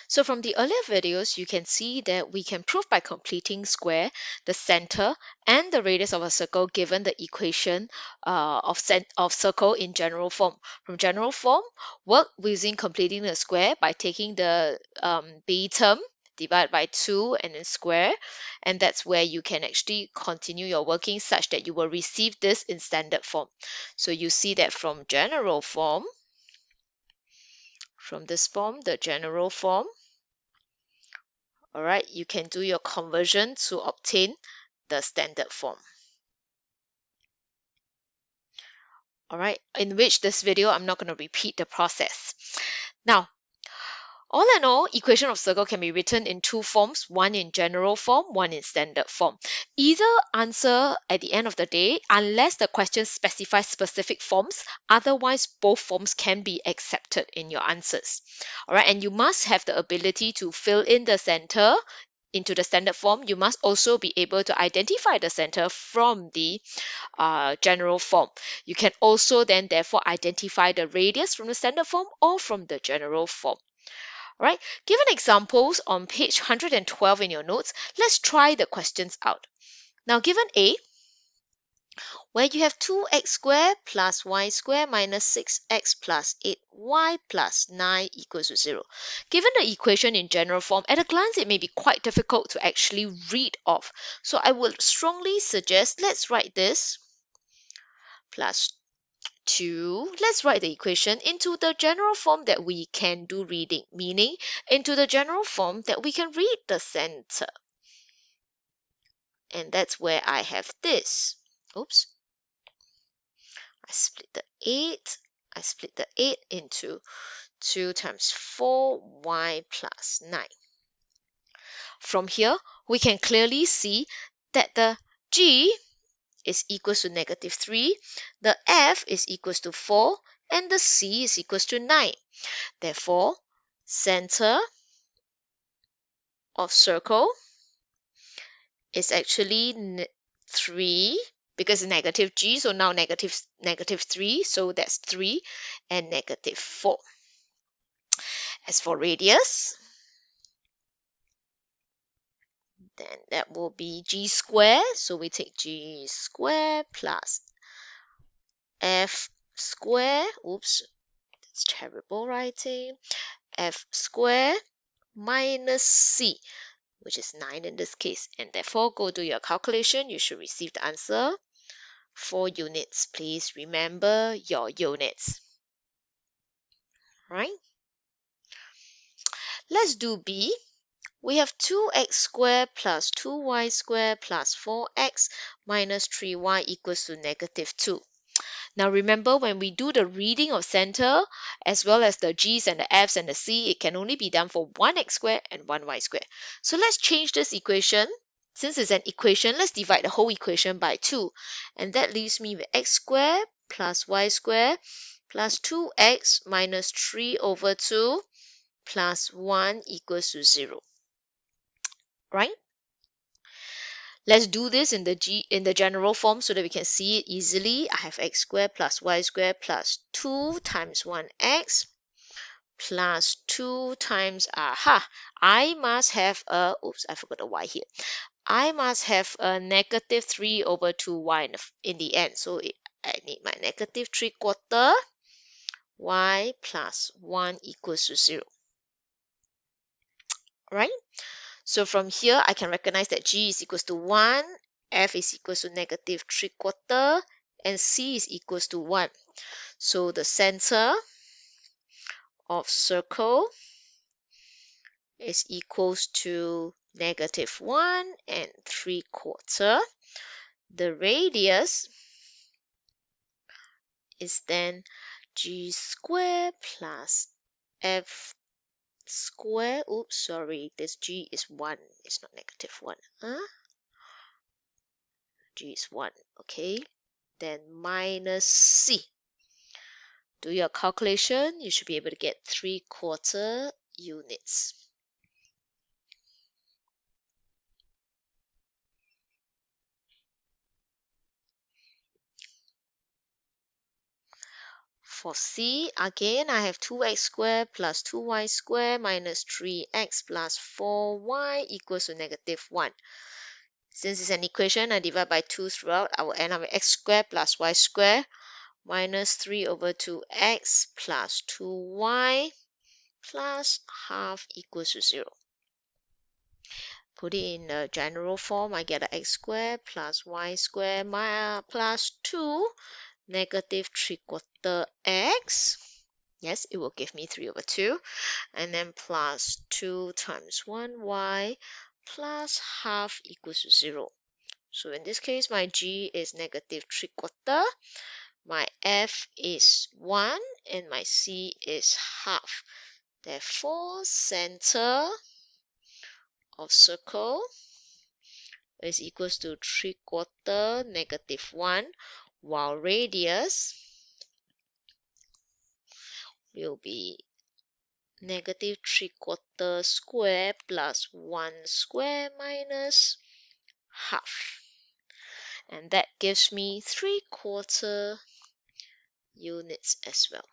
So from the earlier videos, you can see that we can prove by completing square, the center, and the radius of a circle given the equation of circle in general form. From general form, work using completing the square by taking the b term, divide by 2 and then square, and that's where you can actually continue your working such that you will receive this in standard form. So you see that from general form, from this form, the general form, all right, you can do your conversion to obtain the standard form. All right, in which this video, I'm not going to repeat the process. Now, all in all, equation of circle can be written in two forms, one in general form, one in standard form. Either answer at the end of the day, unless the question specifies specific forms, otherwise both forms can be accepted in your answers. All right, and you must have the ability to fill in the center into the standard form. You must also be able to identify the center from the general form. You can also then therefore identify the radius from the standard form or from the general form. All right, given examples on page 112 in your notes, let's try the questions out. Now, given A, where you have 2x squared plus y squared minus 6x plus 8y plus 9 equals to 0. Given the equation in general form, at a glance it may be quite difficult to actually read off. So I would strongly suggest let's write this plus 2. Let's write the equation into the general form that we can do reading, meaning into the general form that we can read the center. And that's where I have this. Oops. I split the 8 into 2 times 4y plus 9. From here, we can clearly see that the g is equals to negative 3, the f is equals to 4, and the c is equals to 9. Therefore, center of circle is actually 3 because negative g, so now negative 3, so that's 3 and negative 4. As for radius, then that will be g squared, so we take g squared plus f squared, oops, that's terrible writing, f squared minus c, which is 9 in this case, and therefore go do your calculation. You should receive the answer 4 units. Please remember your units. Right? Let's do B. We have 2x squared plus 2y squared plus 4x minus 3y equals to negative 2. Now remember, when we do the reading of center, as well as the g's and the f's and the c, it can only be done for 1x squared and 1y squared. So let's change this equation. Since it's an equation, let's divide the whole equation by 2. And that leaves me with x squared plus y squared plus 2x minus 3 over 2 plus 1 equals to 0. Right? Let's do this in the general form so that we can see it easily. I have x squared plus y squared plus 2 times 1x plus 2 times, I must have a, oops, I forgot a y here. I must have a negative 3 over 2y in the end. So I need my negative 3/4 y plus 1 equals to 0. Right? So from here, I can recognize that g is equals to 1, f is equals to negative 3/4, and c is equals to 1. So the center of circle is equals to negative 1 and 3/4. The radius is then g squared plus f squared. Oops, sorry, this g is 1. It's not negative 1. G is 1. Okay. Then minus c. Do your calculation. You should be able to get 3/4 units. For C, again, I have 2x squared plus 2y squared minus 3x plus 4y equals to -1. Since it's an equation, I divide by 2 throughout. I will end up with x squared plus y squared minus 3 over 2x plus 2y plus half equals to 0. Put it in the general form. I get x squared plus y squared plus 2 -3/4 x. Yes, it will give me 3 over 2. And then plus 2 times 1y plus half equals to 0. So in this case, my g is -3/4. My f is 1 and my c is half. Therefore, center of circle is equals to 3/4 -1, while radius will be -3/4 square plus 1 square minus half. And that gives me 3/4 units as well.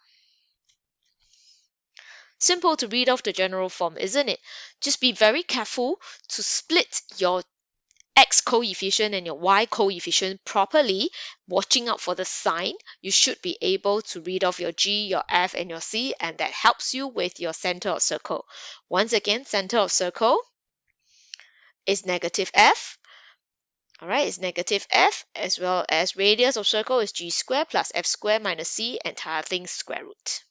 Simple to read off the general form, isn't it? Just be very careful to split your x coefficient and your y coefficient properly, watching out for the sign. You should be able to read off your G, your F, and your C, and that helps you with your center of circle. Once again, center of circle is -f. All right, it's -f, as well as radius of circle is G squared plus F squared minus C, entire thing square root.